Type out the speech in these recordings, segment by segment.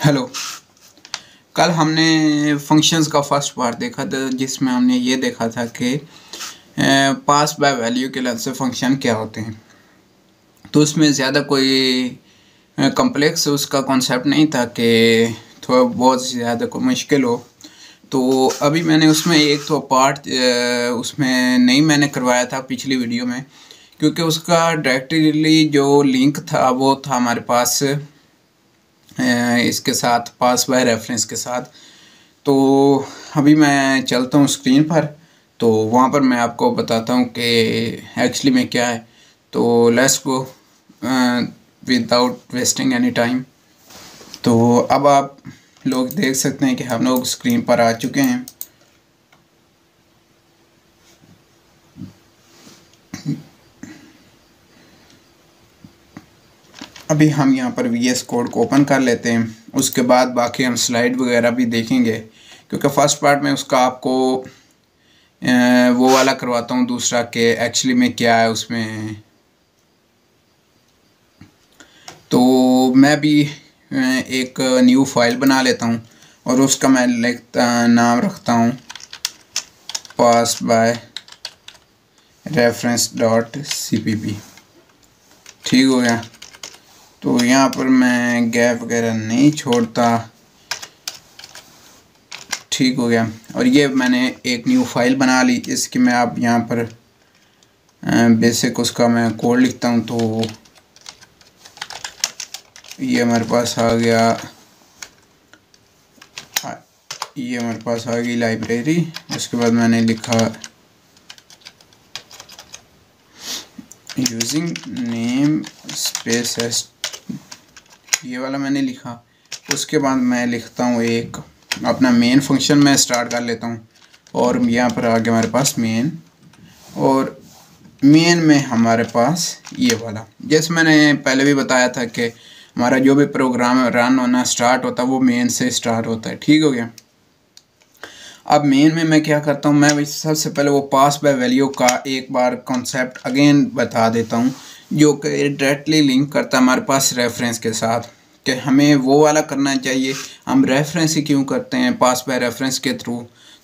Hello. कल हमने functions का फर्स्ट पार्ट देखा था जिसमें हमने ये देखा था कि पास बाय वैल्यू के लेंथ से फंक्शन क्या होते हैं। तो उसमें ज़्यादा कोई कॉम्प्लेक्स उसका कॉन्सेप्ट नहीं था कि थोड़ा बहुत ज़्यादा कोई मुश्किल हो। तो अभी मैंने उसमें एक तो पार्ट उसमें नहीं मैंने करवाया था पिछली वीडियो में, क्योंकि उसका डायरेक्टली जो लिंक था वो था हमारे पास इसके साथ पास बाय रेफरेंस के साथ। तो अभी मैं चलता हूँ स्क्रीन पर, तो वहाँ पर मैं आपको बताता हूँ कि एक्चुअली में क्या है। तो let's go without wasting any time. तो अब आप लोग देख सकते हैं कि हम लोग स्क्रीन पर आ चुके हैं। अभी हम यहाँ पर VS कोड को ओपन कर लेते हैं, उसके बाद बाकी हम स्लाइड वगैरह भी देखेंगे, क्योंकि फर्स्ट पार्ट में उसका आपको वो वाला करवाता हूँ दूसरा कि एक्चुअली में क्या है उसमें। तो मैं भी एक न्यू फाइल बना लेता हूँ और उसका मैं नाम रखता हूँ पास बाय रेफरेंस डॉट CPP। ठीक हो गया। तो यहाँ पर मैं गैप वगैरह नहीं छोड़ता। ठीक हो गया। और ये मैंने एक न्यू फाइल बना ली। इसकी मैं आप यहाँ पर बेसिक उसका मैं कोड लिखता हूँ। तो ये हमारे पास आ गया, ये हमारे पास आ गई लाइब्रेरी। उसके बाद मैंने लिखा यूजिंग नेम स्पेस एस, ये वाला मैंने लिखा। उसके बाद मैं लिखता हूँ एक अपना मेन फंक्शन मैं स्टार्ट कर लेता हूँ। और यहाँ पर आ गया हमारे पास मेन, और मेन में हमारे पास ये वाला, जैसे मैंने पहले भी बताया था कि हमारा जो भी प्रोग्राम रन होना स्टार्ट होता है वो मेन से स्टार्ट होता है। ठीक हो गया। अब मेन में मैं क्या करता हूँ, मैं सबसे पहले वो पास बाय वैल्यू का एक बार कॉन्सेप्ट अगेन बता देता हूँ, जो कि डायरेक्टली लिंक करता है हमारे पास रेफरेंस के साथ, कि हमें वो वाला करना चाहिए। हम रेफरेंस ही क्यों करते हैं पास बाय रेफरेंस के थ्रू,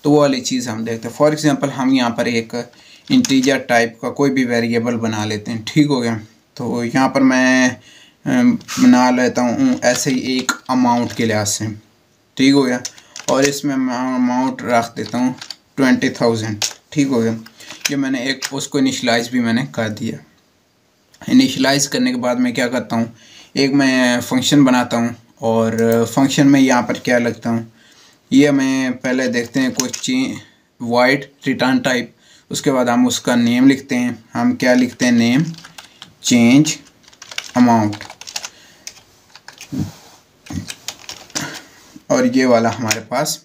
तो वो वाली चीज़ हम देखते हैं। फॉर एग्जांपल हम यहाँ पर एक इंटीजर टाइप का कोई भी वेरिएबल बना लेते हैं। ठीक हो गया। तो यहाँ पर मैं बना लेता हूँ ऐसे ही एक अमाउंट के लिहाज से। ठीक हो गया। और इसमें मैं अमाउंट रख देता हूँ 20,000। ठीक हो गया। ये मैंने एक उसको इनिशलाइज भी मैंने कर दिया। इनिशलाइज करने के बाद मैं क्या करता हूँ, एक मैं फंक्शन बनाता हूँ, और फंक्शन में यहाँ पर क्या लगता हूँ, ये मैं पहले देखते हैं कुछ वाइड रिटर्न टाइप। उसके बाद हम उसका नेम लिखते हैं। हम क्या लिखते हैं, नेम चेंज अमाउंट, और ये वाला हमारे पास।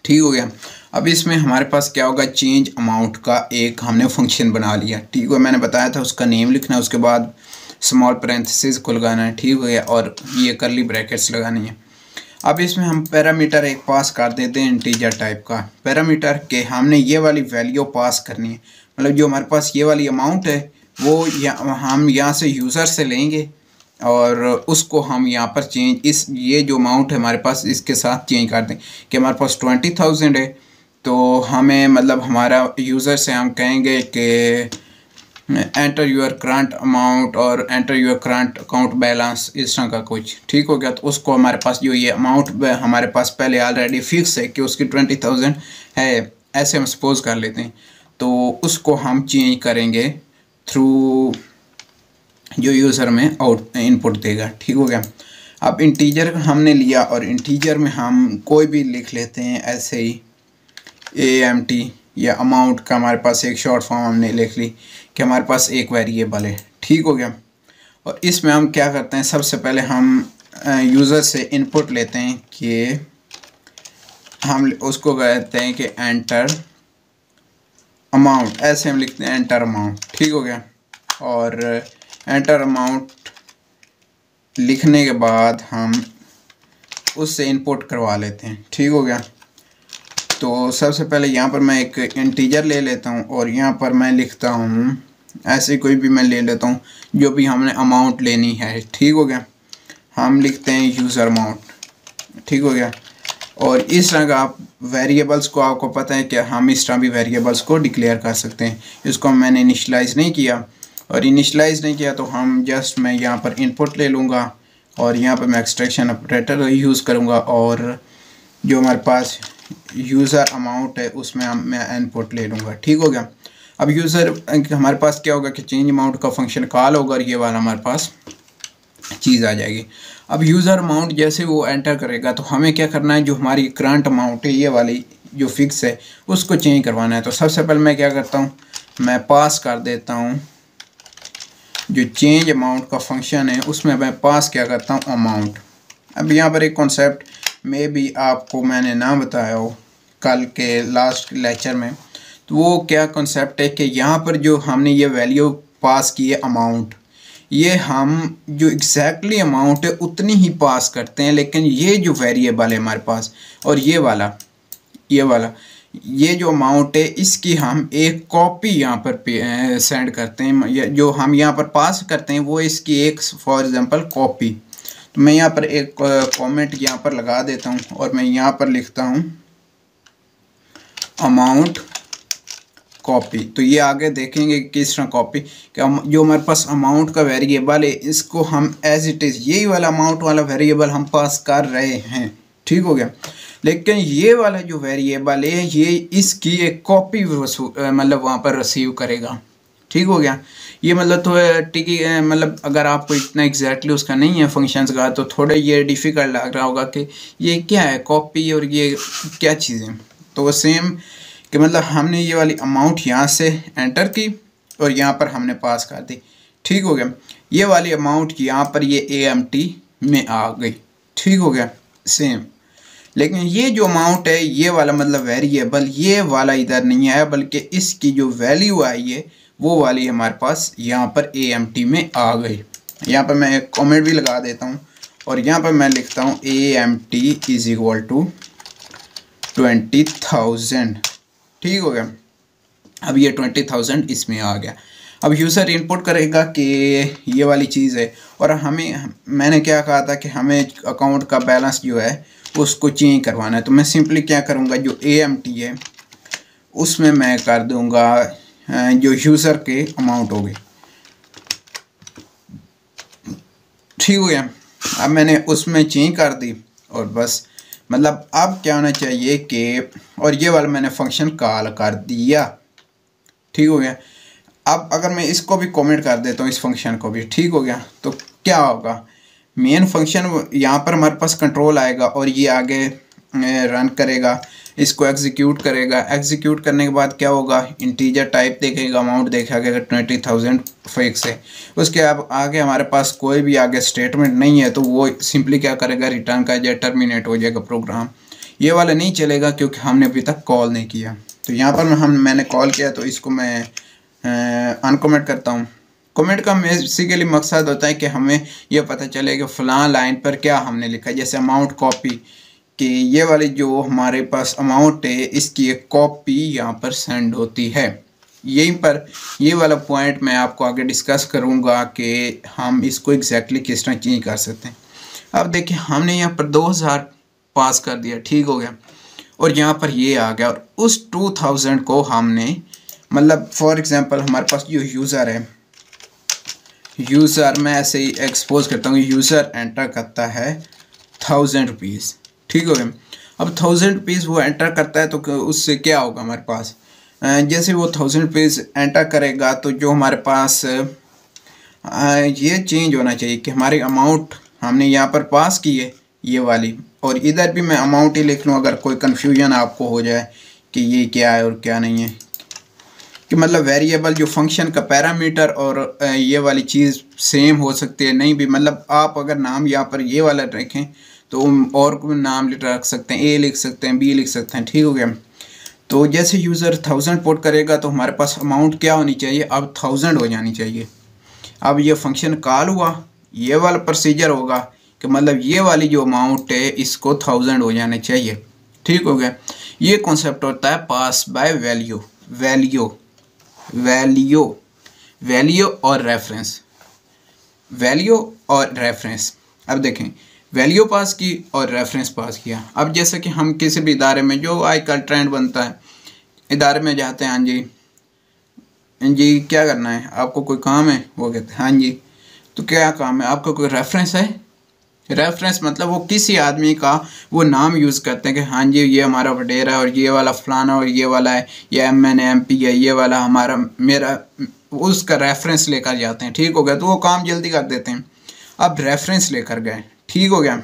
ठीक हो गया। अब इसमें हमारे पास क्या होगा, चेंज अमाउंट का एक हमने फंक्शन बना लिया। ठीक है, मैंने बताया था उसका नेम लिखना है, उसके बाद स्मॉल पैरेंथेसिस को लगाना है। ठीक हो गया। और ये करली ब्रैकेट्स लगानी है। अब इसमें हम पैरामीटर एक पास कर देते हैं इंटीजर टाइप का पैरामीटर, के हमने ये वाली वैल्यू पास करनी है। मतलब जो हमारे पास ये वाली अमाउंट है वो हम यहाँ से यूज़र से लेंगे और उसको हम यहाँ पर चेंज, इस ये जो अमाउंट है हमारे पास इसके साथ चेंज कर दें कि हमारे पास 20,000 है। तो हमें मतलब हमारा यूज़र से हम कहेंगे कि एंटर योर करंट अमाउंट और enter your current account balance, इस तरह का कुछ। ठीक हो गया। तो उसको हमारे पास जो ये अमाउंट हमारे पास पहले ऑलरेडी फिक्स है कि उसकी 20,000 है, ऐसे हम सपोज कर लेते हैं। तो उसको हम चेंज करेंगे थ्रू जो यूज़र में आउट इनपुट देगा। ठीक हो गया। अब इंटीजर हमने लिया और इंटीजर में हम कोई भी लिख लेते हैं ऐसे ही AMT, या अमाउंट का हमारे पास एक शॉर्ट फॉर्म हमने लिख ली कि हमारे पास एक वेरिएबल है। ठीक हो गया। और इसमें हम क्या करते हैं, सबसे पहले हम यूज़र से इनपुट लेते हैं कि हम उसको कहते हैं कि एंटर अमाउंट, ऐसे हम लिखते हैं एंटर अमाउंट। ठीक हो गया। और एंटर अमाउंट लिखने के बाद हम उससे इनपुट करवा लेते हैं। ठीक हो गया। तो सबसे पहले यहाँ पर मैं एक इंटीजर ले लेता हूँ और यहाँ पर मैं लिखता हूँ ऐसे कोई भी मैं ले लेता हूँ जो भी हमने अमाउंट लेनी है। ठीक हो गया। हम लिखते हैं यूज़र अमाउंट, ठीक हो गया। और इस तरह का आप वेरिएबल्स को, आपको पता है कि हम इस तरह भी वेरिएबल्स को डिक्लेयर कर सकते हैं। इसको मैंने इनिशलाइज़ नहीं किया, और इनिशलाइज़ नहीं किया तो हम जस्ट मैं यहाँ पर इनपुट ले लूँगा और यहाँ पर मैं एक्सट्रैक्शन ऑपरेटर यूज़ करूँगा, और जो हमारे पास यूज़र अमाउंट है उसमें मैं इनपुट ले लूँगा, ठीक हो गया। अब यूज़र हमारे पास क्या होगा कि चेंज अमाउंट का फंक्शन कॉल होगा और ये वाला हमारे पास चीज़ आ जाएगी। अब यूज़र अमाउंट जैसे वो एंटर करेगा तो हमें क्या करना है, जो हमारी करंट अमाउंट है ये वाली जो फिक्स है उसको चेंज करवाना है। तो सबसे पहले मैं क्या करता हूँ, मैं पास कर देता हूँ जो चेंज अमाउंट का फंक्शन है उसमें मैं पास क्या करता हूँ, अमाउंट। अब यहाँ पर एक कॉन्सेप्ट में भी आपको मैंने ना बताया हो कल के लास्ट लेक्चर में, तो वो क्या कॉन्सेप्ट है कि यहाँ पर जो हमने ये वैल्यू पास की है अमाउंट, ये हम जो एग्जैक्टली अमाउंट है उतनी ही पास करते हैं, लेकिन ये जो वेरिएबल है हमारे पास और ये वाला ये जो अमाउंट है इसकी हम एक कॉपी यहाँ पर सेंड करते हैं। जो हम यहाँ पर पास करते हैं वो इसकी एक फॉर एग्जांपल कॉपी। तो मैं यहाँ पर एक कमेंट यहाँ पर लगा देता हूँ और मैं यहाँ पर लिखता हूँ अमाउंट कॉपी। तो ये आगे देखेंगे किस तरह कॉपी, कि जो हमारे पास अमाउंट का वेरिएबल है इसको हम एज इट इज़ यही वाला अमाउंट वाला वेरिएबल हम पास कर रहे हैं, ठीक हो गया। लेकिन ये वाला जो वेरिएबल है ये इसकी एक कॉपी मतलब वहाँ पर रिसीव करेगा, ठीक हो गया। ये मतलब तो ठीक है, मतलब अगर आपको इतना एग्जैक्टली उसका नहीं है फंक्शंस का तो थोड़ा ये डिफ़िकल्ट लग रहा होगा कि ये क्या है कॉपी और ये क्या चीज़ें। तो सेम कि मतलब हमने ये वाली अमाउंट यहाँ से एंटर की और यहाँ पर हमने पास कर दी, ठीक हो गया। ये वाली अमाउंट यहाँ पर ये AMT में आ गई, ठीक हो गया सेम। लेकिन ये जो अमाउंट है ये वाला मतलब वेरिएबल ये वाला इधर नहीं आया, बल्कि इसकी जो वैल्यू आई है वो वाली हमारे पास यहाँ पर AMT में आ गई। यहाँ पर मैं एक कमेंट भी लगा देता हूँ और यहाँ पर मैं लिखता हूँ AMT इज़ इक्वल टू 20,000, ठीक हो गया। अब ये 20,000 इसमें आ गया। अब यूज़र इनपुट करेगा कि ये वाली चीज़ है, और मैंने क्या कहा था कि हमें अकाउंट का बैलेंस जो है उसको चेंज करवाना है। तो मैं सिंपली क्या करूँगा, जो AMT है उसमें मैं कर दूँगा जो यूज़र के अमाउंट हो गई, ठीक हो गया। अब मैंने उसमें चेंज कर दी और बस मतलब अब क्या होना चाहिए कि, और ये वाला मैंने फंक्शन कॉल कर दिया, ठीक हो गया। अब अगर मैं इसको भी कमेंट कर देता हूँ इस फंक्शन को भी, ठीक हो गया, तो क्या होगा, मेन फंक्शन यहाँ पर हमारे पास कंट्रोल आएगा और ये आगे रन करेगा, इसको एग्जीक्यूट करेगा। एग्जीक्यूट करने के बाद क्या होगा, इंटीजर टाइप देखेगा, अमाउंट देखेगा 20,000 फिक्स है। उसके अब आगे हमारे पास कोई भी आगे स्टेटमेंट नहीं है, तो वो सिंपली क्या करेगा, रिटर्न का या टर्मिनेट हो जाएगा प्रोग्राम। ये वाला नहीं चलेगा क्योंकि हमने अभी तक कॉल नहीं किया। तो यहाँ पर मैंने कॉल किया तो इसको मैं अनकमेंट करता हूँ। कमेंट का बेसिकली मकसद होता है कि हमें यह पता चले कि फ़लाँ लाइन पर क्या हमने लिखा है। जैसे अमाउंट कॉपी, कि ये वाली जो हमारे पास अमाउंट है इसकी एक कॉपी यहाँ पर सेंड होती है। यहीं पर ये वाला पॉइंट मैं आपको आगे डिस्कस करूँगा कि हम इसको एग्जैक्टली किस तरह चेंज कर सकते हैं। अब देखिए हमने यहाँ पर 2000 पास कर दिया, ठीक हो गया, और यहाँ पर ये आ गया, और उस 2000 को हमने मतलब फॉर एग्जांपल हमारे पास जो यूज़र है, यूज़र मैं ऐसे ही एक्सपोज करता हूँ, यूज़र एंटर करता है 1000 रुपीज़, ठीक हो गया। अब 1000 रुपीज़ वो एंटर करता है तो उससे क्या होगा हमारे पास, जैसे वो 1000 रुपीज़ एंटर करेगा तो जो हमारे पास ये चेंज होना चाहिए कि हमारी अमाउंट हमने यहाँ पर पास की है ये वाली, और इधर भी मैं अमाउंट ही लिख लूँ अगर कोई कन्फ्यूजन आपको हो जाए कि ये क्या है और क्या नहीं है, कि मतलब वेरिएबल जो फंक्शन का पैरामीटर और ये वाली चीज़ सेम हो सकती है, नहीं भी, मतलब आप अगर नाम यहाँ पर ये वाला रखें तो और कोई नाम रख सकते हैं, ए लिख सकते हैं, बी लिख सकते हैं, ठीक हो गया। तो जैसे यूज़र 1000 पुट करेगा तो हमारे पास अमाउंट क्या होनी चाहिए, अब 1000 हो जानी चाहिए। अब ये फंक्शन कॉल हुआ, ये वाला प्रोसीजर होगा कि मतलब ये वाली जो अमाउंट है इसको 1000 हो जाने चाहिए, ठीक हो गया। ये कॉन्सेप्ट होता है पास बाय वैल्यू, वैल्यू और रेफरेंस, वैल्यू और रेफरेंस। अब देखें, वैल्यू पास की और रेफरेंस पास किया। अब जैसे कि हम किसी भी इदारे में, जो आजकल ट्रेंड बनता है, इदारे में जाते हैं, हाँ जी क्या करना है आपको, कोई काम है, वो कहते हैं हाँ जी, तो क्या काम है आपका, कोई रेफरेंस है। रेफरेंस मतलब वो किसी आदमी का वो नाम यूज़ करते हैं कि हाँ जी ये हमारा वडेरा है और ये वाला फलाना और ये वाला है, या MNMP है, ये वाला हमारा मेरा, उसका रेफरेंस लेकर जाते हैं। ठीक हो गया, तो वो काम जल्दी कर देते हैं। अब रेफरेंस लेकर गए, ठीक हो गया।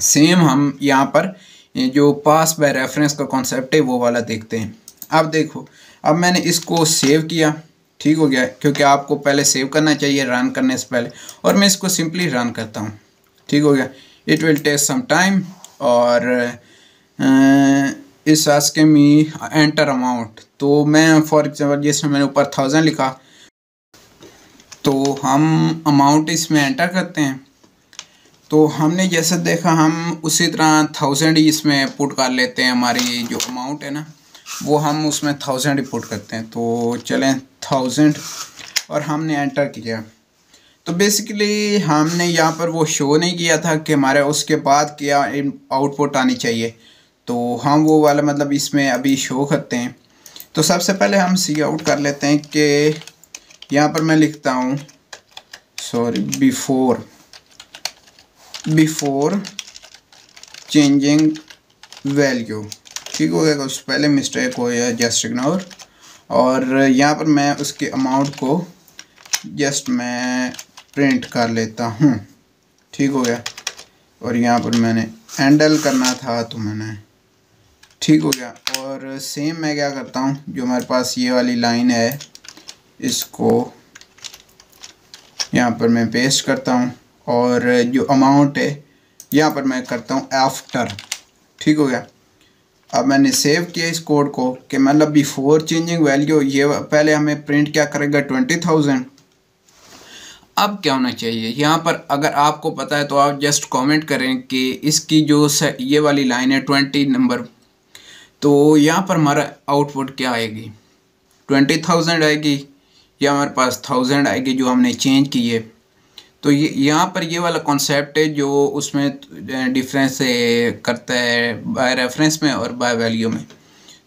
सेम हम यहाँ पर जो पास बाय रेफरेंस का कॉन्सेप्ट है वो वाला देखते हैं। अब देखो, अब मैंने इसको सेव किया, ठीक हो गया, क्योंकि आपको पहले सेव करना चाहिए रन करने से पहले, और मैं इसको सिंपली रन करता हूँ। ठीक हो गया, it will take some time, और इस आस्किंग मी एंटर अमाउंट, तो मैं फॉर एग्जाम्पल जैसे मैंने ऊपर 1000 लिखा, तो हम अमाउंट इसमें एंटर करते हैं। तो हमने जैसे देखा, हम उसी तरह 1000 ही इसमें पुट कर लेते हैं। हमारी जो अमाउंट है ना, वो हम उसमें 1000 ही पुट करते हैं। तो चलें 1000, और हमने एंटर किया। तो बेसिकली हमने यहाँ पर वो शो नहीं किया था कि हमारे उसके बाद क्या आउटपुट आनी चाहिए, तो हम वो वाला मतलब इसमें अभी शो करते हैं। तो सबसे पहले हम सी आउट कर लेते हैं कि यहाँ पर मैं लिखता हूँ, सॉरी, बिफोर चेंजिंग वैल्यू। ठीक हो गया, उससे पहले मिस्टेक हो या जस्ट इग्नोर, और यहाँ पर मैं उसके अमाउंट को जस्ट मैं प्रिंट कर लेता हूँ। ठीक हो गया, और यहाँ पर मैंने हैंडल करना था तो मैंने, ठीक हो गया। और सेम मैं क्या करता हूँ, जो हमारे पास ये वाली लाइन है, इसको यहाँ पर मैं पेस्ट करता हूँ, और जो अमाउंट है यहाँ पर मैं करता हूँ आफ्टर। ठीक हो गया, अब मैंने सेव किया इस कोड को कि मतलब बिफोर चेंजिंग वैल्यू, ये पहले हमें प्रिंट क्या करेगा 20,000। अब क्या होना चाहिए यहाँ पर, अगर आपको पता है तो आप जस्ट कमेंट करें कि इसकी जो ये वाली लाइन है 20 नंबर, तो यहाँ पर हमारा आउटपुट क्या आएगी, 20,000 आएगी, या हमारे पास 1000 आएगी जो हमने चेंज की है। तो ये यहाँ पर ये वाला कॉन्सेप्ट है जो उसमें डिफरेंस करता है बाय रेफरेंस में और बाय वैल्यू में।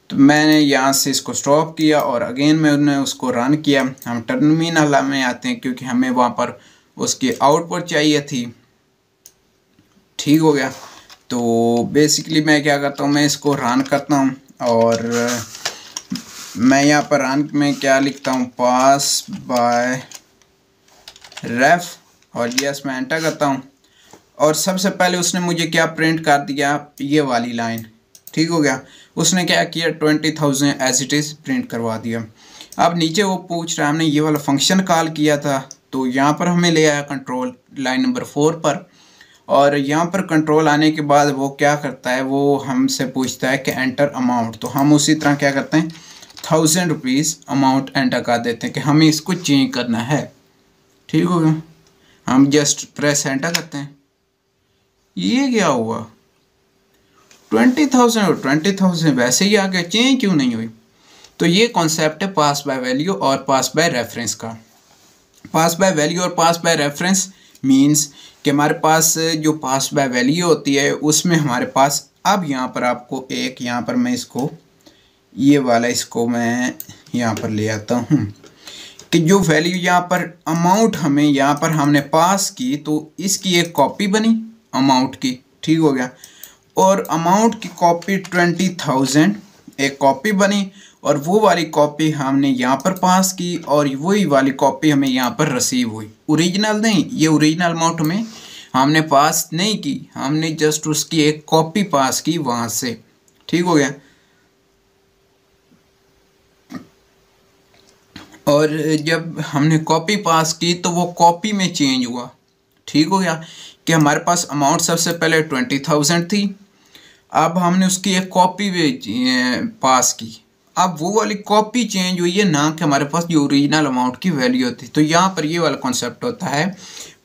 तो मैंने यहाँ से इसको स्टॉप किया और अगेन मैंने उसको रन किया। हम टर्मिनल में आते हैं क्योंकि हमें वहाँ पर उसकी आउटपुट चाहिए थी। ठीक हो गया, तो बेसिकली मैं क्या करता हूँ, मैं इसको रन करता हूँ, और मैं यहाँ पर रन में क्या लिखता हूँ, पास बाय रेफ, और यस मैं एंटर करता हूँ। और सबसे पहले उसने मुझे क्या प्रिंट कर दिया, ये वाली लाइन। ठीक हो गया, उसने क्या किया 20,000 एज इट इज़ प्रिंट करवा दिया। अब नीचे वो पूछ रहा है, हमने ये वाला फंक्शन कॉल किया था, तो यहाँ पर हमें ले आया कंट्रोल लाइन नंबर 4 पर, और यहाँ पर कंट्रोल आने के बाद वो क्या करता है, वो हमसे पूछता है कि एंटर अमाउंट। तो हम उसी तरह क्या करते हैं, 1000 रुपीज़ अमाउंट एंटर कर देते हैं कि हमें इसको चेंज करना है। ठीक हो गया, हम जस्ट प्रेस एंटर करते हैं। ये क्या हुआ, 20,000 और 20,000 वैसे ही आ गया, चेंज क्यों नहीं हुई। तो ये कॉन्सेप्ट है पास बाय वैल्यू और पास बाय रेफरेंस का। पास बाय वैल्यू और पास बाय रेफरेंस मींस कि हमारे पास जो पास बाय वैल्यू होती है उसमें हमारे पास, अब यहाँ पर आपको एक, यहाँ पर मैं इसको ये वाला इसको मैं यहाँ पर ले आता हूँ कि जो वैल्यू यहाँ पर अमाउंट हमें यहाँ पर हमने पास की, तो इसकी एक कॉपी बनी अमाउंट की। ठीक हो गया, और अमाउंट की कॉपी 20,000 एक कॉपी बनी, और वो वाली कॉपी हमने यहाँ पर पास की, और वही वाली कॉपी हमें यहाँ पर रिसीव हुई। ओरिजिनल नहीं, ये ओरिजिनल अमाउंट में हमने पास नहीं की, हमने जस्ट उसकी एक कॉपी पास की वहाँ से। ठीक हो गया, और जब हमने कॉपी पास की तो वो कॉपी में चेंज हुआ। ठीक हो गया, कि हमारे पास अमाउंट सबसे पहले 20,000 थी, अब हमने उसकी एक कॉपी पास की, अब वो वाली कॉपी चेंज हुई है, ना कि हमारे पास जो ओरिजिनल अमाउंट की वैल्यू थी। तो यहाँ पर ये वाला कॉन्सेप्ट होता है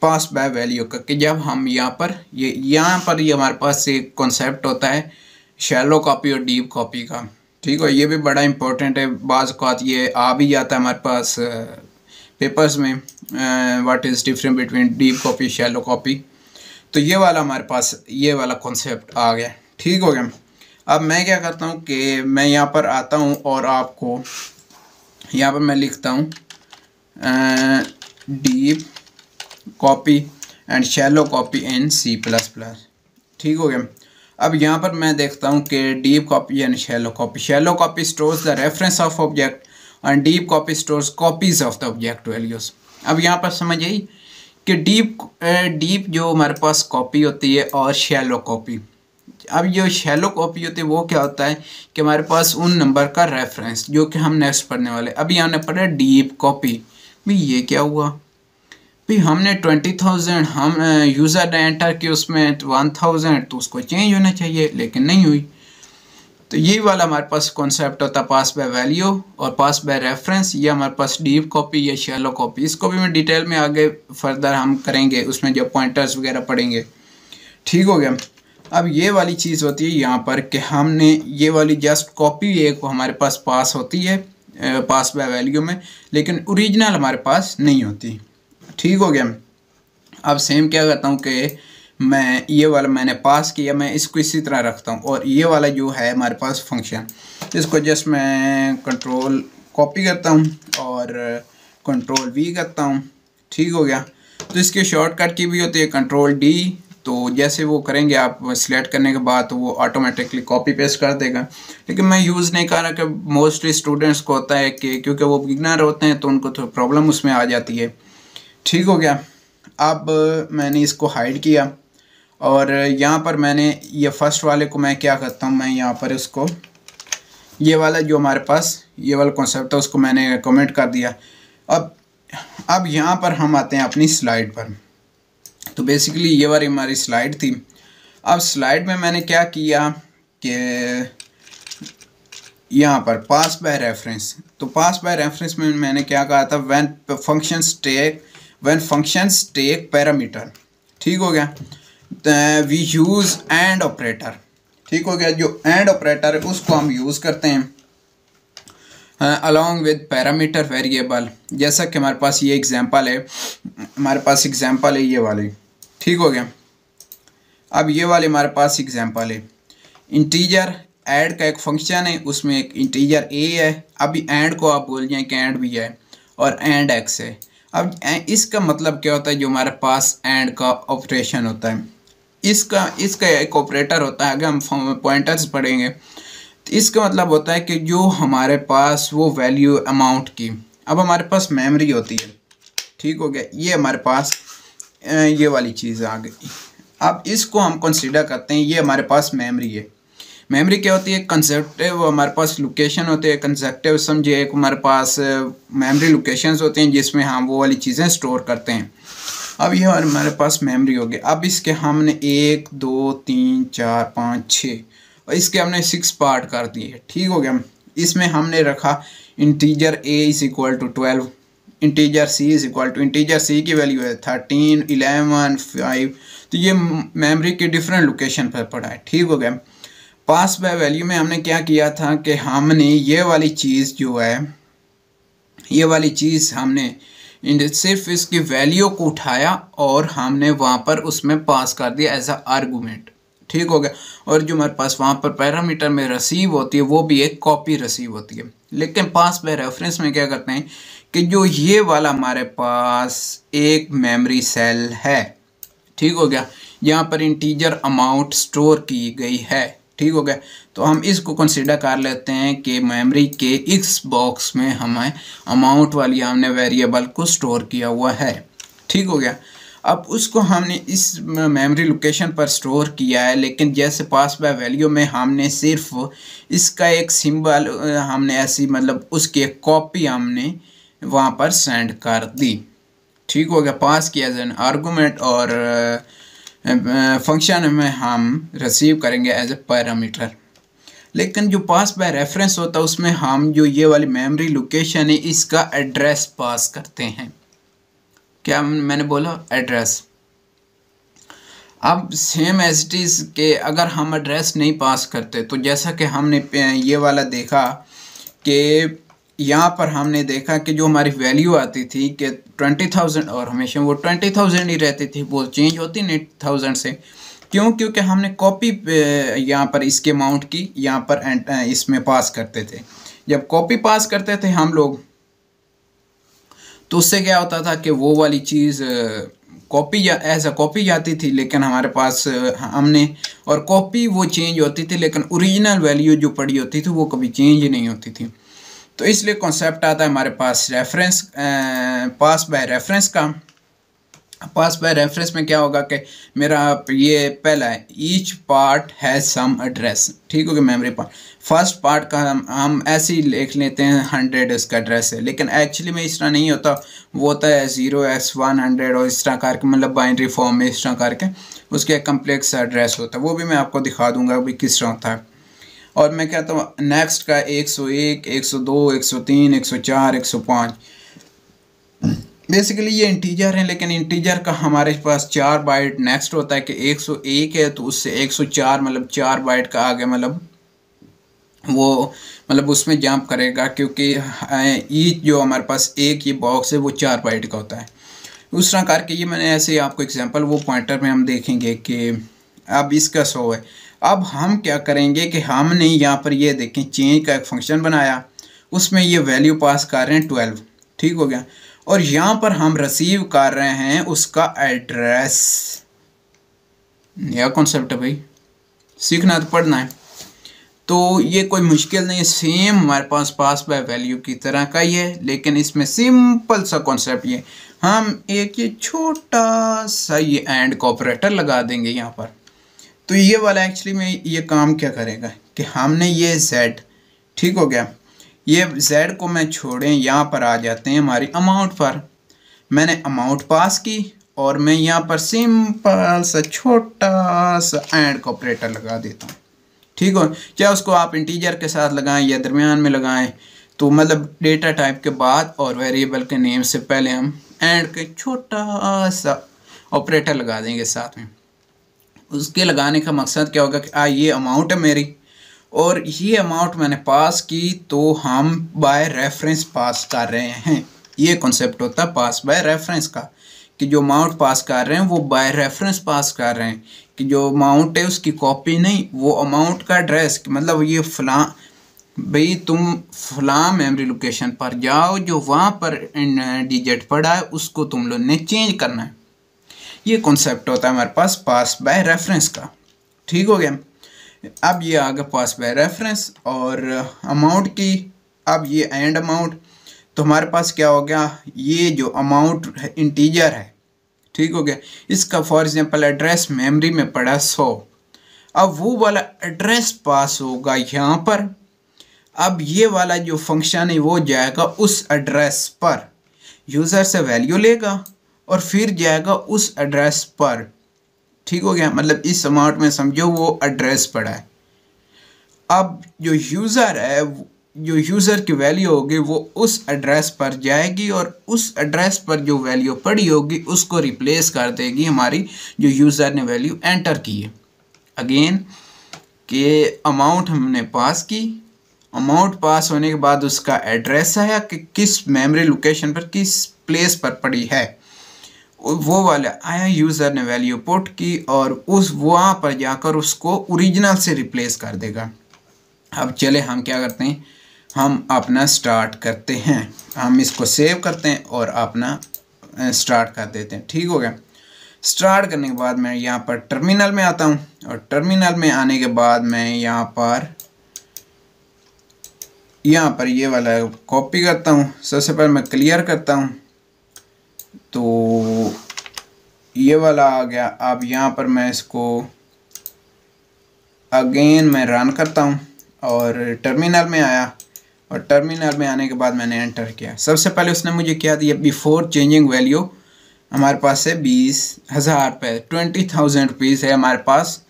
पास बाय वैल्यू का, कि जब हम यहाँ पर ये हमारे पास एक कॉन्सेप्ट होता है शैलो कॉपी और डीप कॉपी का। ठीक है, ये भी बड़ा इंपॉर्टेंट है, बाज़ औक़ात ये आ भी जाता है हमारे पास पेपर्स में, what is different between deep copy shallow copy. तो ये वाला हमारे पास ये वाला कॉन्सेप्ट आ गया। ठीक हो गया। अब मैं क्या करता हूँ कि मैं यहाँ पर आता हूँ और आपको यहाँ पर मैं लिखता हूँ deep copy and shallow copy in C++। ठीक हो गया। अब यहाँ पर मैं देखता हूँ कि deep copy and shallow copy stores the reference of object and deep copy stores copies of the object values. अब यहाँ पर समझ आई कि डीप जो हमारे पास कॉपी होती है और शैलो कॉपी। अब जो शैलो कॉपी होती है वो क्या होता है कि हमारे पास उन नंबर का रेफरेंस जो कि हम नेक्स्ट पढ़ने वाले। अभी हमने पढ़ा डीप कॉपी, भाई ये क्या हुआ, भाई हमने 20,000 हम यूज़र ने एंटर की उसमें 1,000 तो उसको चेंज होना चाहिए, लेकिन नहीं हुई। तो यही वाला हमारे पास कॉन्सेप्ट होता है पास बाय वैल्यू और पास बाय रेफरेंस। ये हमारे पास डीप कॉपी या शैलो कॉपी, इसको भी मैं डिटेल में आगे फर्दर हम करेंगे, उसमें जो पॉइंटर्स वगैरह पढ़ेंगे। ठीक हो गया। अब ये वाली चीज़ होती है यहाँ पर कि हमने ये वाली जस्ट कॉपी एक हमारे पास होती है पास बाय वैल्यू में, लेकिन ओरिजिनल हमारे पास नहीं होती। ठीक हो गया। अब सेम क्या करता हूँ कि मैं ये वाला मैंने पास किया, मैं इसको इसी तरह रखता हूँ और ये वाला जो है हमारे पास फंक्शन, इसको जस्ट मैं कंट्रोल कॉपी करता हूँ और कंट्रोल V करता हूँ। ठीक हो गया। तो इसके शॉर्टकट की भी होती है कंट्रोल D। तो जैसे वो करेंगे आप सिलेक्ट करने के बाद तो वो ऑटोमेटिकली कॉपी पेस्ट कर देगा, लेकिन मैं यूज़ नहीं कर रहा कि मोस्टली स्टूडेंट्स को होता है कि क्योंकि वो बिगिनर होते हैं तो उनको तो प्रॉब्लम उसमें आ जाती है। ठीक हो गया। अब मैंने इसको हाइड किया और यहाँ पर मैंने ये फर्स्ट वाले को मैं क्या करता हूँ, मैं यहाँ पर इसको ये वाला जो हमारे पास ये वाला कॉन्सेप्ट है उसको मैंने कमेंट कर दिया। अब यहाँ पर हम आते हैं अपनी स्लाइड पर। तो बेसिकली ये वाली हमारी स्लाइड थी। अब स्लाइड में मैंने क्या किया कि यहाँ पर पास बाय रेफरेंस, तो पास बाय रेफरेंस में मैंने क्या कहा था, व्हेन फंक्शंस टेक पैरामीटर। ठीक हो गया। We use and operator. ठीक हो गया। जो एंड ऑपरेटर है उसको हम यूज़ करते हैं अलॉन्ग विद पैरामीटर वेरिएबल। जैसा कि हमारे पास ये एग्जांपल है, हमारे पास एग्जांपल है ये वाली। ठीक हो गया। अब ये वाले हमारे पास एग्जांपल है, इंटीजर ऐड का एक फंक्शन है, उसमें एक इंटीजर a है। अभी एंड को आप बोल जाएं कि एंड भी है और एंड x है। अब इसका मतलब क्या होता है, जो हमारे पास एंड का ऑपरेशन होता है, इसका एक ऑपरेटर होता है। अगर हम पॉइंटर्स पढ़ेंगे तो इसका मतलब होता है कि जो हमारे पास वो वैल्यू अमाउंट की, अब हमारे पास मेमोरी होती है। ठीक हो गया। ये हमारे पास ये वाली चीज़ आ गई। अब इसको हम कंसीडर करते हैं, ये हमारे पास मेमोरी है। मेमोरी क्या होती है, कंसेप्टिव हमारे पास लोकेशन होते हैं। कंसेप्टिव समझिए एक हमारे पास मेमोरी लोकेशंस होते हैं जिसमें हम वो वाली चीज़ें स्टोर करते हैं। अब ये हमारे पास मेमोरी हो गई। अब इसके हमने 1 2 3 4 5 6 और इसके हमने 6 पार्ट कर दिए। ठीक हो गया। इसमें हमने रखा integer a is equal to 12, integer c is equal to, integer c की वैल्यू है 13 11 5। तो ये मेमोरी के डिफरेंट लोकेशन पर पड़ा है। ठीक हो गया। पास बाय वैल्यू में हमने क्या किया था कि हमने ये वाली चीज़ जो है, ये वाली चीज़ हमने सिर्फ इसकी वैल्यू को उठाया और हमने वहाँ पर उसमें पास कर दिया एज अ आर्गूमेंट। ठीक हो गया। और जो हमारे पास वहाँ पर पैरामीटर में रिसीव होती है वो भी एक कॉपी रिसीव होती है। लेकिन पास बाय रेफरेंस में क्या करते हैं कि जो ये वाला हमारे पास एक मेमोरी सेल है। ठीक हो गया। यहाँ पर इंटीजर अमाउंट स्टोर की गई है। ठीक हो गया। तो हम इसको कंसीडर कर लेते हैं कि मेमोरी के इस बॉक्स में हमें अमाउंट वाली हमने वेरिएबल को स्टोर किया हुआ है। ठीक हो गया। अब उसको हमने इस मेमोरी लोकेशन पर स्टोर किया है, लेकिन जैसे पास बाय वैल्यू में हमने सिर्फ इसका एक सिंबल हमने ऐसी मतलब उसकी एक कॉपी हमने वहाँ पर सेंड कर दी। ठीक हो गया। पास किया एज एन आर्गूमेंट और फंक्शन में हम रिसीव करेंगे एज ए पैरामीटर। लेकिन जो पास बाय रेफरेंस होता है उसमें हम जो ये वाली मेमोरी लोकेशन है इसका एड्रेस पास करते हैं। क्या मैंने बोला, एड्रेस। अब सेम एज इट इज़ के अगर हम एड्रेस नहीं पास करते तो जैसा कि हमने ये वाला देखा कि यहाँ पर हमने देखा कि जो हमारी वैल्यू आती थी कि 20,000 और हमेशा वो 20,000 ही रहती थी, वो चेंज होती नहीं 1000 से। क्यों? क्योंकि हमने कॉपी यहाँ पर इसके अमाउंट की यहाँ पर इसमें पास करते थे। जब कॉपी पास करते थे हम लोग तो उससे क्या होता था कि वो वाली चीज़ कॉपी एज अ कॉपी जाती थी, लेकिन हमारे पास हमने और कॉपी वो चेंज होती थी, लेकिन ओरिजिनल वैल्यू जो पड़ी होती थी वो कभी चेंज नहीं होती थी। तो इसलिए कॉन्सेप्ट आता है हमारे पास रेफरेंस पास बाय रेफरेंस का। पास बाय रेफरेंस में क्या होगा कि मेरा ये पहला है, each part has some address. ठीक हो गया, मेमोरी पार्ट। फर्स्ट पार्ट का हम ऐसे ही लिख लेते हैं 100 इसका एड्रेस है, लेकिन एक्चुअली में इस तरह नहीं होता। वो होता है 0x100 और इस तरह करके, मतलब बाइनरी फॉर्म में इस तरह करके उसके कम्प्लेक्स एड्रेस होता है। वो भी मैं आपको दिखा दूंगा अभी किस तरह होता है। और मैं कहता हूँ नेक्स्ट का 101, 102, 103, 104, 105। बेसिकली ये इंटीजर है, लेकिन इंटीजर का हमारे पास 4 बाइट नेक्स्ट होता है कि 101 है तो उससे 104 मतलब 4 बाइट का आगे मतलब वो मतलब उसमें जंप करेगा, क्योंकि ईच जो हमारे पास एक ये बॉक्स है वो 4 बाइट का होता है। उस तरह करके ये मैंने ऐसे आपको एग्जांपल वो पॉइंटर में हम देखेंगे कि अब इसका 100 है। अब हम क्या करेंगे कि हमने यहाँ पर ये देखें चेंज का एक फंक्शन बनाया, उसमें ये वैल्यू पास कर रहे हैं 12। ठीक हो गया। और यहाँ पर हम रिसीव कर रहे हैं उसका एड्रेस। यह कॉन्सेप्ट है भाई, सीखना तो पढ़ना है। तो ये कोई मुश्किल नहीं, सेम हमारे पास बाय वैल्यू की तरह का ही है, लेकिन इसमें सिंपल सा कॉन्सेप्ट ये, हम एक ये छोटा सा ये एंड का ऑपरेटर लगा देंगे यहाँ पर। तो ये वाला एक्चुअली में ये काम क्या करेगा कि हमने ये z, ठीक हो गया, ये z को मैं छोड़ें यहाँ पर आ जाते हैं हमारी अमाउंट पर। मैंने अमाउंट पास की और मैं यहाँ पर सिंपल सा छोटा सा एंड का ऑपरेटर लगा देता हूँ। ठीक हो, चाहे उसको आप इंटीजर के साथ लगाएं या दरमियान में लगाएं, तो मतलब डेटा टाइप के बाद और वेरिएबल के नेम से पहले हम एंड के छोटा सा ऑपरेटर लगा देंगे साथ में। उसके लगाने का मकसद क्या होगा कि ये अमाउंट है मेरी और ये अमाउंट मैंने पास की, तो हम बाय रेफरेंस पास कर रहे हैं। ये कॉन्सेप्ट होता है पास बाय रेफरेंस का, कि जो अमाउंट पास कर रहे हैं वो बाय रेफरेंस पास कर रहे हैं, कि जो अमाउंट है उसकी कॉपी नहीं, वो अमाउंट का एड्रेस, मतलब ये फलां भाई तुम फलां मेमोरी लोकेशन पर जाओ, जो वहाँ पर डिजिट पड़ा है उसको तुम लोग ने चेंज करना है। ये कॉन्सेप्ट होता है हमारे पास बाय रेफरेंस का। ठीक हो गया। अब ये आ गया पास बाय रेफरेंस और अमाउंट की। अब ये एंड अमाउंट, तो हमारे पास क्या हो गया, ये जो अमाउंट इंटीजर है, ठीक हो गया, इसका फॉर एग्जांपल एड्रेस मेमोरी में पड़ा 100। अब वो वाला एड्रेस पास होगा यहाँ पर। अब ये वाला जो फंक्शन है वो जाएगा उस एड्रेस पर, यूज़र से वैल्यू लेगा और फिर जाएगा उस एड्रेस पर। ठीक हो गया, मतलब इस अमाउंट में समझो वो एड्रेस पड़ा है। अब जो यूज़र है, जो यूज़र की वैल्यू होगी वो उस एड्रेस पर जाएगी और उस एड्रेस पर जो वैल्यू पड़ी होगी उसको रिप्लेस कर देगी हमारी जो यूज़र ने वैल्यू एंटर की है। अगेन कि अमाउंट हमने पास की, अमाउंट पास होने के बाद उसका एड्रेस आया कि किस मेमोरी लोकेशन पर किस प्लेस पर पड़ी है, वो वाला आया, यूज़र ने वैल्यू पुट की और उस वहाँ पर जाकर उसको ओरिजिनल से रिप्लेस कर देगा। अब चले हम क्या करते हैं, हम अपना स्टार्ट करते हैं, हम इसको सेव करते हैं और अपना स्टार्ट कर देते हैं। ठीक हो गया। स्टार्ट करने के बाद मैं यहाँ पर टर्मिनल में आता हूँ और टर्मिनल में आने के बाद मैं यहाँ पर ये वाला कॉपी करता हूँ। सबसे पहले मैं क्लियर करता हूँ, तो ये वाला आ गया। अब यहाँ पर मैं इसको अगेन मैं रन करता हूँ और टर्मिनल में आया और टर्मिनल में आने के बाद मैंने एंटर किया। सबसे पहले उसने मुझे क्या दिया, बिफोर चेंजिंग वैल्यू हमारे पास है 20,000 रुपये, 20,000 रुपीज़ है हमारे पास,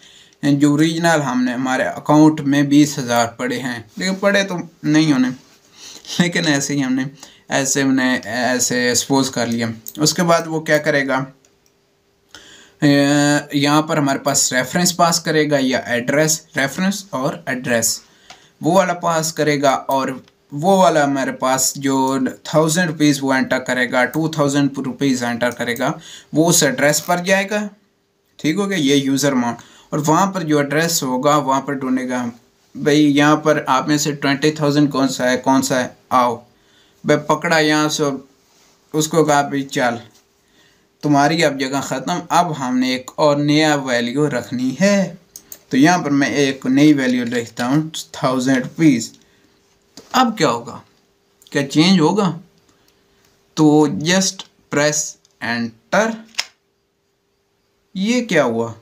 जो ओरिजिनल हमने हमारे अकाउंट में 20,000 पड़े हैं, लेकिन पड़े तो नहीं होने, लेकिन ऐसे ही हमने ऐसे सपोज कर लिया। उसके बाद वो क्या करेगा, यहाँ पर हमारे पास रेफरेंस पास करेगा या एड्रेस, रेफरेंस और एड्रेस वो वाला पास करेगा और वो वाला मेरे पास जो 1000 रुपीज़ वो एंटर करेगा, 2000 रुपीज़ एंटर करेगा, वो उस एड्रेस पर जाएगा। ठीक हो गया, ये यूज़र अमाउंट। और वहाँ पर जो एड्रेस होगा वहाँ पर ढूंढेगा भाई यहाँ पर आप में से 20,000 कौन सा है, आओ भाई पकड़ा यहाँ से, उसको कहा भाई चल तुम्हारी अब जगह ख़त्म, अब हमने एक और नया वैल्यू रखनी है। तो यहाँ पर मैं एक नई वैल्यू लिखता हूँ 1000 रुपीज़। तो अब क्या होगा, क्या चेंज होगा? तो जस्ट प्रेस एंटर। ये क्या हुआ,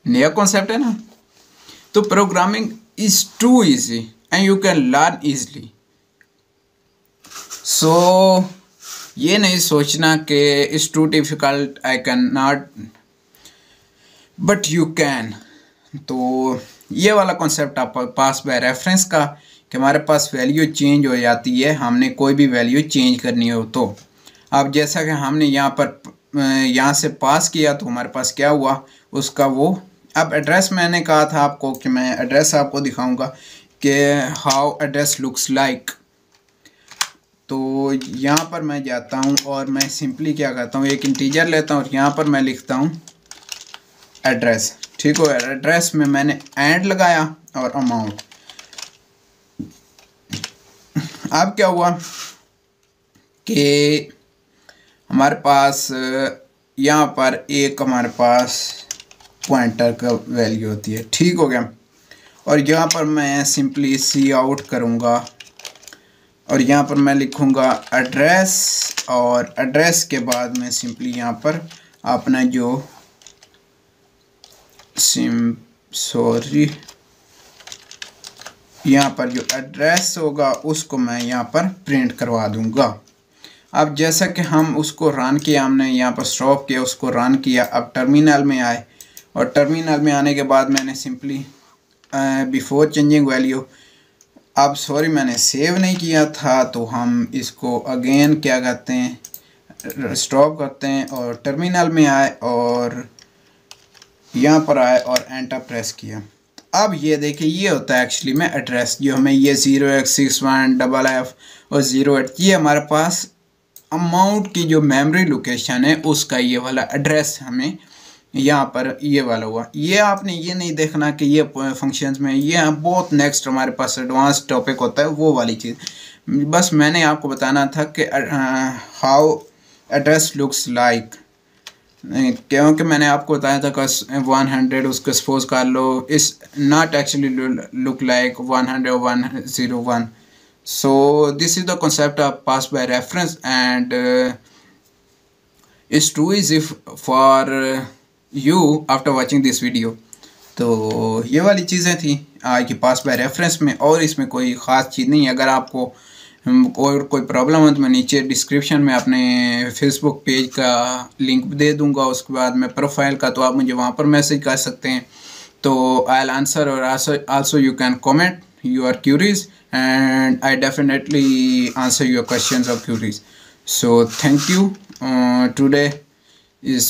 नया कॉन्सेप्ट है ना। तो programming is too easy and you can learn easily. So ये नहीं सोचना कि it's too difficult, I can not, but you can. तो ये वाला कॉन्सेप्ट आप पास बाय रेफरेंस का, कि हमारे पास वैल्यू चेंज हो जाती है, हमने कोई भी वैल्यू चेंज करनी हो तो। अब जैसा कि हमने यहाँ से पास किया तो हमारे पास क्या हुआ, उसका वो। अब एड्रेस मैंने कहा था आपको कि मैं एड्रेस आपको दिखाऊंगा कि हाउ एड्रेस लुक्स लाइक। तो यहाँ पर मैं जाता हूँ और मैं सिंपली क्या करता हूँ, एक इंटीजर लेता हूँ और यहाँ पर मैं लिखता हूँ एड्रेस। ठीक हो, एड्रेस में मैंने एंड लगाया और अमाउंट। अब क्या हुआ कि हमारे पास यहाँ पर एक हमारे पास पॉइंटर का वैल्यू होती है। ठीक हो गया, और यहाँ पर मैं सिंपली सी आउट करूँगा और यहाँ पर मैं लिखूँगा एड्रेस, और एड्रेस के बाद मैं सिंपली यहाँ पर अपना जो यहाँ पर जो एड्रेस होगा उसको मैं यहाँ पर प्रिंट करवा दूँगा। अब जैसा कि हम उसको रन किया, हमने यहाँ पर स्टॉप किया, उसको रन किया। अब टर्मिनल में आए और टर्मिनल में आने के बाद मैंने सिंपली बिफोर चेंजिंग वैल्यू, अब सॉरी मैंने सेव नहीं किया था, तो हम इसको अगेन क्या करते हैं, स्टॉप करते हैं और टर्मिनल में आए और यहाँ पर आए और एंटर प्रेस किया। अब ये देखिए, ये होता है एक्चुअली में एड्रेस, जो हमें ये 0x61FF और 08, ये हमारे पास अमाउंट की जो मेमोरी लोकेशन है उसका ये वाला एड्रेस हमें यहाँ पर ये वाला हुआ। ये आपने ये नहीं देखना कि ये फंक्शंस में, ये बहुत नेक्स्ट हमारे पास एडवांस टॉपिक होता है वो वाली चीज़। बस मैंने आपको बताना था कि हाउ एड्रेस लुक्स लाइक, क्योंकि मैंने आपको बताया था कि 100 उसको सपोज कर लो, इस not actually look like 100 or 101। So this is the concept of pass by reference, and it's too easy for you after watching this video। तो ये वाली चीज़ें थी आज की पास बाय रेफरेंस में, और इसमें कोई ख़ास चीज़ नहीं है। अगर आपको और कोई प्रॉब्लम हो तो मैं नीचे डिस्क्रिप्शन में अपने फेसबुक पेज का लिंक दे दूंगा, उसके बाद मैं प्रोफाइल का, तो आप मुझे वहाँ पर मैसेज कर सकते हैं। तो आई विल आंसर, और also you can comment your queries and I definitely answer your questions or queries। So thank you। today is,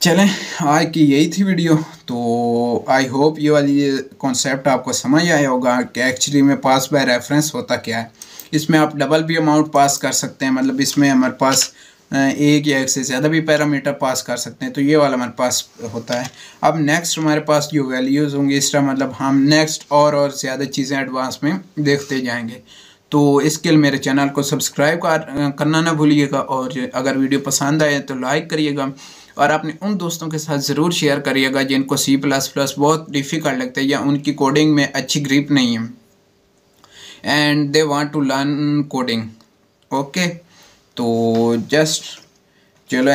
चलें आज की यही थी वीडियो। तो आई होप ये वाली कॉन्सेप्ट आपको समझ आया होगा कि एक्चुअली में पास बाय रेफरेंस होता क्या है। इसमें आप डबल भी अमाउंट पास कर सकते हैं, मतलब इसमें हमारे पास एक या एक से ज़्यादा भी पैरामीटर पास कर सकते हैं। तो ये वाला हमारे पास होता है। अब नेक्स्ट हमारे पास जो वैल्यूज़ होंगी इस तरह, मतलब हम नेक्स्ट और ज़्यादा चीज़ें एडवांस में देखते जाएंगे। तो इसके लिए मेरे चैनल को सब्सक्राइब करना ना भूलिएगा, और अगर वीडियो पसंद आए तो लाइक करिएगा, और अपने उन दोस्तों के साथ ज़रूर शेयर करिएगा जिनको C++ बहुत डिफ़िकल्ट लगता है या उनकी कोडिंग में अच्छी ग्रिप नहीं है and they want to learn coding. Okay, तो जस्ट चलो